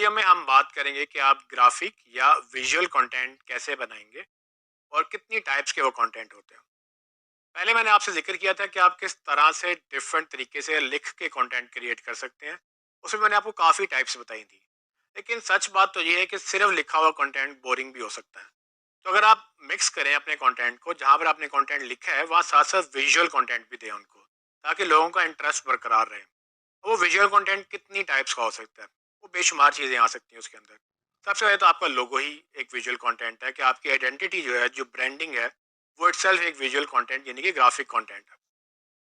Video में हम बात करेंगे कि आप ग्राफिक या विजुअल कंटेंट कैसे बनाएंगे और कितनी टाइप्स के वो कंटेंट होते हैं। पहले मैंने आपसे जिक्र किया था कि आप किस तरह से डिफरेंट तरीके से लिख के कंटेंट क्रिएट कर सकते हैं। उसमें मैंने आपको काफ़ी टाइप्स बताई थी। लेकिन सच बात तो ये है कि सिर्फ लिखा हुआ कंटेंट बोरिंग भी हो सकता है। तो अगर आप मिक्स करें अपने कंटेंट को, जहाँ पर आपने कंटेंट लिखा है वहाँ साथ साथ विजुअल कंटेंट भी दें उनको, ताकि लोगों का इंटरेस्ट बरकरार रहे। वो विजुअल कंटेंट कितनी टाइप्स का हो सकता है, वो बेशुमार चीज़ें आ सकती हैं उसके अंदर। सबसे पहले तो आपका लोगो ही एक विजुअल कंटेंट है कि आपकी आइडेंटिटी जो है, जो ब्रांडिंग है, वो इटसेल्फ एक विजुअल कंटेंट यानी कि ग्राफिक कंटेंट है।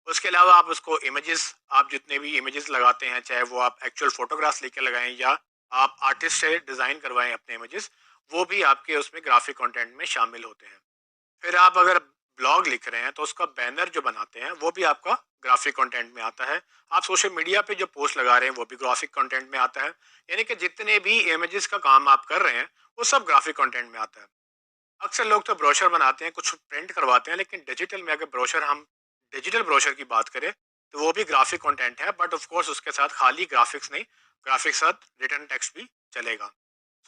उसके अलावा आप उसको इमेजेस, आप जितने भी इमेजेस लगाते हैं, चाहे वो आप एक्चुअल फोटोग्राफ्स लेके लगाएं या आप आर्टिस्ट से डिज़ाइन करवाएं अपने इमेजेस, वो भी आपके उसमें ग्राफिक कंटेंट में शामिल होते हैं। फिर आप अगर ब्लॉग लिख रहे हैं तो उसका बैनर जो बनाते हैं वो भी आपका ग्राफिक कंटेंट में आता है। आप सोशल मीडिया पे जो पोस्ट लगा रहे हैं वो भी ग्राफिक कंटेंट में आता है। यानी कि जितने भी इमेजेस का काम आप कर रहे हैं वो सब ग्राफिक कंटेंट में आता है। अक्सर लोग तो ब्रोशर बनाते हैं, कुछ प्रिंट करवाते हैं, लेकिन डिजिटल में अगर ब्रोशर हम डिजिटल ब्रोशर की बात करें तो वो भी ग्राफिक कंटेंट है, बट ऑफ कोर्स उसके साथ खाली ग्राफिक्स नहीं, ग्राफिक्स साथ रिटर्न टेक्स्ट भी चलेगा।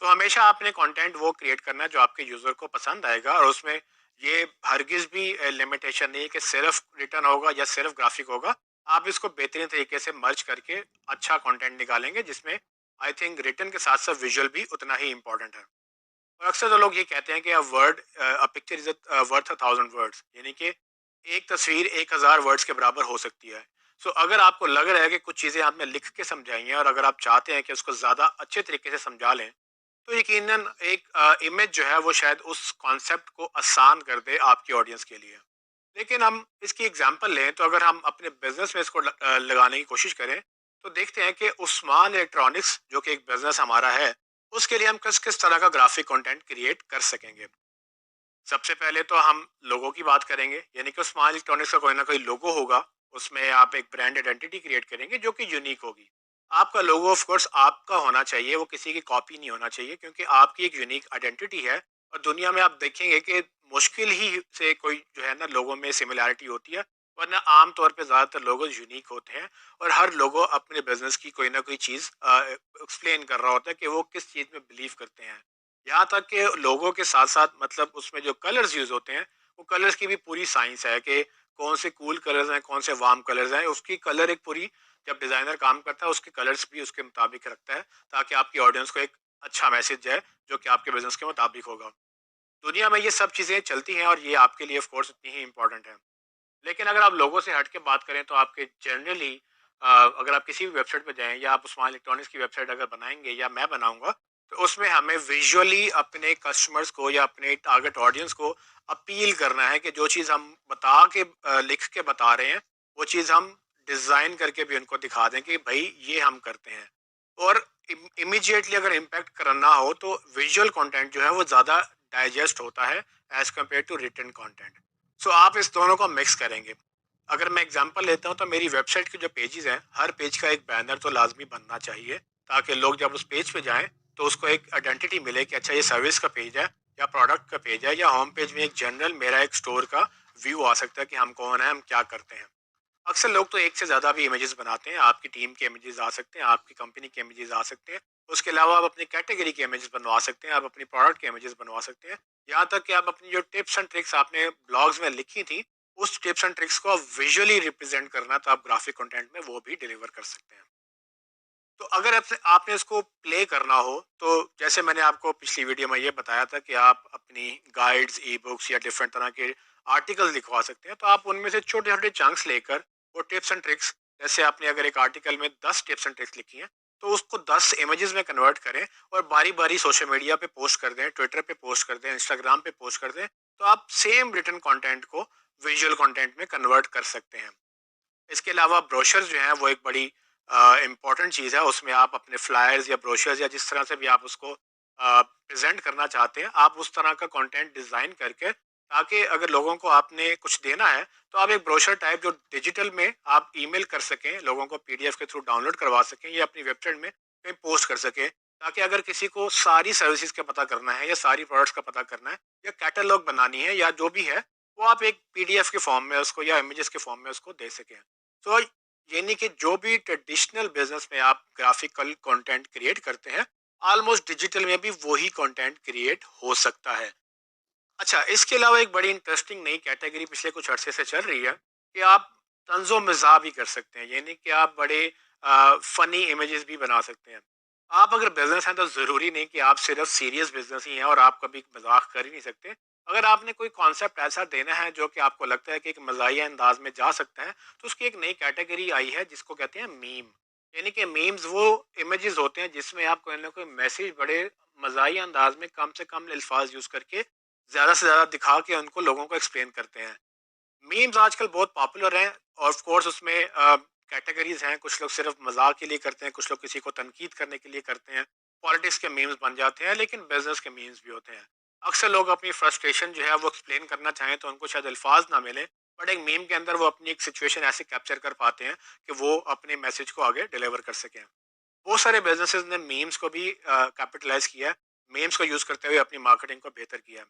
तो हमेशा आपने कंटेंट वो क्रिएट करना है जो आपके यूजर को पसंद आएगा, और उसमें ये हरगिज भी लिमिटेशन नहीं है कि सिर्फ रिटर्न होगा या सिर्फ ग्राफिक होगा। आप इसको बेहतरीन तरीके से मर्ज करके अच्छा कंटेंट निकालेंगे, जिसमें आई थिंक रिटर्न के साथ साथ विजुअल भी उतना ही इंपॉर्टेंट है। और अक्सर तो लोग ये कहते हैं कि a picture is worth 1000 words, यानी कि एक तस्वीर 1000 वर्ड्स के बराबर हो सकती है। सो अगर आपको लग रहा है कि कुछ चीज़ें आपने लिख के समझाई हैं और अगर आप चाहते हैं कि उसको ज़्यादा अच्छे तरीके से समझा लें, तो यकीनन एक इमेज जो है वो शायद उस कॉन्सेप्ट को आसान कर दे आपकी ऑडियंस के लिए। लेकिन हम इसकी एग्जांपल लें तो अगर हम अपने बिजनेस में इसको लगाने की कोशिश करें, तो देखते हैं कि उस्मान इलेक्ट्रॉनिक्स जो कि एक बिजनेस हमारा है, उसके लिए हम किस किस तरह का ग्राफिक कंटेंट क्रिएट कर सकेंगे। सबसे पहले तो हम लोगों की बात करेंगे, यानी कि उस्मान इलेक्ट्रॉनिक्स का कोई ना कोई लोगो होगा। उसमें आप एक ब्रांड आइडेंटिटी क्रिएट करेंगे जो कि यूनिक होगी। आपका लोगो ऑफ कोर्स आपका होना चाहिए, वो किसी की कॉपी नहीं होना चाहिए, क्योंकि आपकी एक यूनिक आइडेंटिटी है। और दुनिया में आप देखेंगे कि मुश्किल ही से कोई जो है ना लोगों में सिमिलैरिटी होती है, वरना आम तौर पे ज़्यादातर लोगो यूनिक होते हैं। और हर लोगो अपने बिजनेस की कोई ना कोई चीज़ एक्सप्लेन कर रहा होता है कि वो किस चीज़ में बिलीव करते हैं। यहाँ तक कि लोगों के साथ-साथ मतलब उसमें जो कलर्स यूज़ होते हैं, वो कलर्स की भी पूरी साइंस है कि कौन से कूल कलर्स हैं, कौन से वार्म कलर्स हैं। उसकी कलर एक पूरी, जब डिज़ाइनर काम करता है उसके कलर्स भी उसके मुताबिक रखता है, ताकि आपकी ऑडियंस को एक अच्छा मैसेज जाए जो कि आपके बिज़नेस के मुताबिक होगा। दुनिया में ये सब चीज़ें चलती हैं और ये आपके लिए ऑफ कोर्स उतनी ही इम्पोर्टेंट है। लेकिन अगर आप लोगों से हट के बात करें तो आपके जनरली अगर आप किसी भी वेबसाइट पे जाएँ या आप उस्मान इलेक्ट्रॉनिक्स की वेबसाइट अगर बनाएँगे या मैं बनाऊँगा, तो उसमें हमें विजुअली अपने कस्टमर्स को या अपने टारगेट ऑडियंस को अपील करना है कि जो चीज़ हम बता के लिख के बता रहे हैं, वो चीज़ हम डिज़ाइन करके भी उनको दिखा दें कि भई ये हम करते हैं। और इमीडिएटली अगर इम्पैक्ट करना हो तो विजुअल कंटेंट जो है वो ज़्यादा डाइजेस्ट होता है as compare to written content. So आप इस दोनों को मिक्स करेंगे। अगर मैं एग्जांपल लेता हूँ तो मेरी वेबसाइट के जो पेजेस हैं, हर पेज का एक बैनर तो लाजमी बनना चाहिए, ताकि लोग जब उस पेज पे जाएं तो उसको एक आइडेंटिटी मिले कि अच्छा ये सर्विस का पेज है या प्रोडक्ट का पेज है, या होम पेज में एक जनरल मेरा एक स्टोर का व्यू आ सकता है कि हम कौन है, हम क्या करते हैं। अक्सर लोग तो एक से ज़्यादा भी इमेजेस बनाते हैं। आपकी टीम के इमेजेस आ सकते हैं, आपकी कंपनी के इमेजेस आ सकते हैं। उसके अलावा आप अपनी कैटेगरी के इमेजेस बनवा सकते हैं, आप अपनी प्रोडक्ट के इमेजेस बनवा सकते हैं। यहाँ तक कि आप अपनी जो टिप्स एंड ट्रिक्स आपने ब्लॉग्स में लिखी थी, उस टिप्स एंड ट्रिक्स को आप विजुअली रिप्रेजेंट करना, तो आप ग्राफिक कंटेंट में वो भी डिलीवर कर सकते हैं। तो अगर आपसे आपने इसको प्ले करना हो, तो जैसे मैंने आपको पिछली वीडियो में ये बताया था कि आप अपनी गाइड्स, ई बुक्स या डिफरेंट तरह के आर्टिकल्स लिखवा सकते हैं। तो आप उनमें से छोटे छोटे चंक्स लेकर वो टिप्स एंड ट्रिक्स, जैसे आपने अगर एक आर्टिकल में 10 टिप्स एंड ट्रिक्स लिखी हैं, तो उसको 10 इमेजेस में कन्वर्ट करें और बारी बारी सोशल मीडिया पे पोस्ट कर दें, ट्विटर पे पोस्ट कर दें, इंस्टाग्राम पे पोस्ट कर दें। तो आप सेम रिटर्न कंटेंट को विजुअल कंटेंट में कन्वर्ट कर सकते हैं। इसके अलावा ब्रोशर्स जो हैं वो एक बड़ी इम्पॉर्टेंट चीज़ है। उसमें आप अपने फ्लायर्स या ब्रोशर्स या जिस तरह से भी आप उसको प्रेजेंट करना चाहते हैं, आप उस तरह का कंटेंट डिज़ाइन करके, ताकि अगर लोगों को आपने कुछ देना है तो आप एक ब्रोशर टाइप जो डिजिटल में आप ईमेल कर सकें, लोगों को पीडीएफ के थ्रू डाउनलोड करवा सकें या अपनी वेबसाइट में कहीं पोस्ट कर सकें, ताकि अगर किसी को सारी सर्विसेज का पता करना है या सारी प्रोडक्ट्स का पता करना है या कैटलॉग बनानी है या जो भी है, वो आप एक पीडीएफ के फॉर्म में उसको या इमेजेस के फॉर्म में उसको दे सकें। तो यानी कि जो भी ट्रेडिशनल बिजनेस में आप ग्राफिकल कंटेंट क्रिएट करते हैं, ऑलमोस्ट डिजिटल में भी वही कंटेंट क्रिएट हो सकता है। अच्छा, इसके अलावा एक बड़ी इंटरेस्टिंग नई कैटेगरी पिछले कुछ अरसे से चल रही है कि आप तंज़ो मज़ाह भी कर सकते हैं। यानी कि आप बड़े फ़नी इमेजेस भी बना सकते हैं। आप अगर बिज़नेस हैं तो ज़रूरी नहीं कि आप सिर्फ़ सीरियस बिज़नेस ही हैं और आप कभी मज़ाक कर ही नहीं सकते। अगर आपने कोई कॉन्सेप्ट ऐसा देना है जो कि आपको लगता है कि एक मज़ाहिया अंदाज़ में जा सकता है, तो उसकी एक नई कैटेगरी आई है जिसको कहते हैं मीम। यानी कि मीम्स वो इमेजेस होते हैं जिसमें आप कोई ना कोई मैसेज बड़े मज़ाहिया अंदाज़ में कम से कम अल्फ़ाज़ यूज़ करके ज़्यादा से ज़्यादा दिखा के उनको लोगों को एक्सप्लेन करते हैं। मीम्स आजकल बहुत पॉपुलर हैं और ऑफ कोर्स उसमें कैटेगरीज हैं। कुछ लोग सिर्फ मजाक के लिए करते हैं, कुछ लोग किसी को तनकीद करने के लिए करते हैं। पॉलिटिक्स के मीम्स बन जाते हैं, लेकिन बिजनेस के मीम्स भी होते हैं। अक्सर लोग अपनी फ्रस्ट्रेशन जो है वो एक्सप्लेन करना चाहें तो उनको शायद अल्फाज ना मिले, बट एक मीम के अंदर वो अपनी एक सिचुएशन ऐसे कैप्चर कर पाते हैं कि वो अपने मैसेज को आगे डिलीवर कर सकें। बहुत सारे बिजनेसेस ने मीम्स को भी कैपिटलाइज किया है, मीम्स को यूज करते हुए अपनी मार्केटिंग को बेहतर किया है।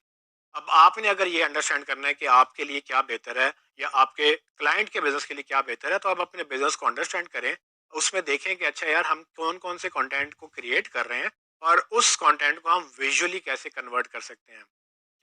अब आपने अगर ये अंडरस्टैंड करना है कि आपके लिए क्या बेहतर है या आपके क्लाइंट के बिजनेस के लिए क्या बेहतर है, तो आप अपने बिजनेस को अंडरस्टैंड करें। उसमें देखें कि अच्छा यार, हम कौन कौन से कंटेंट को क्रिएट कर रहे हैं और उस कंटेंट को हम विजुअली कैसे कन्वर्ट कर सकते हैं।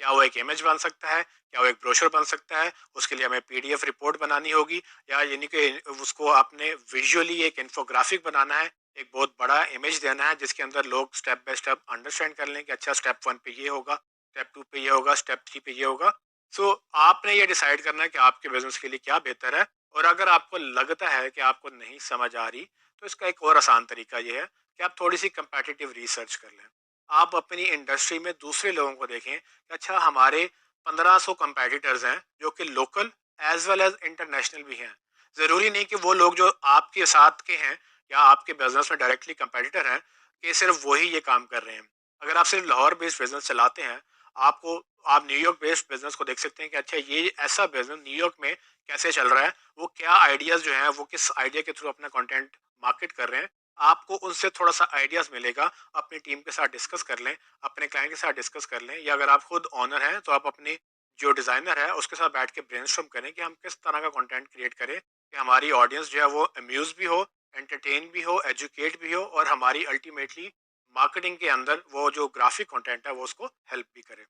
क्या वो एक इमेज बन सकता है, क्या वो एक ब्रोशर बन सकता है, उसके लिए हमें पीडीएफ रिपोर्ट बनानी होगी, या यानी कि उसको आपने विजुअली एक इन्फोग्राफिक बनाना है, एक बहुत बड़ा इमेज देना है जिसके अंदर लोग स्टेप बाय स्टेप अंडरस्टैंड कर लें कि अच्छा स्टेप 1 पे ये होगा, स्टेप 2 पे ये होगा, स्टेप 3 पे ये होगा। सो आपने ये डिसाइड करना है कि आपके बिजनेस के लिए क्या बेहतर है। और अगर आपको लगता है कि आपको नहीं समझ आ रही, तो इसका एक और आसान तरीका ये है कि आप थोड़ी सी कंपेटिटिव रिसर्च कर लें। आप अपनी इंडस्ट्री में दूसरे लोगों को देखें कि अच्छा, हमारे 1500 कंपेटिटर्स हैं जो कि local as well as international भी हैं। ज़रूरी नहीं कि वो लोग जो आपके साथ के हैं या आपके बिजनेस में डायरेक्टली कंपेटिटर हैं कि सिर्फ वही ये काम कर रहे हैं। अगर आप सिर्फ लाहौर बेस्ड बिजनेस चलाते हैं, आपको आप न्यूयॉर्क बेस्ड बिजनेस को देख सकते हैं कि अच्छा, ये ऐसा बिजनेस न्यूयॉर्क में कैसे चल रहा है, वो क्या आइडियाज़ जो हैं वो किस आइडिया के थ्रू अपना कंटेंट मार्केट कर रहे हैं। आपको उनसे थोड़ा सा आइडियाज़ मिलेगा। अपनी टीम के साथ डिस्कस कर लें, अपने क्लाइंट के साथ डिस्कस कर लें, या अगर आप खुद ओनर हैं तो आप अपने जो डिज़ाइनर है उसके साथ बैठ के ब्रेनस्टॉर्म करें कि हम किस तरह का कंटेंट क्रिएट करें कि हमारी ऑडियंस जो है वो अम्यूज़ भी हो, एंटरटेन भी हो, एजुकेट भी हो, और हमारी अल्टीमेटली मार्केटिंग के अंदर वो जो ग्राफिक कंटेंट है वो उसको हेल्प भी करे।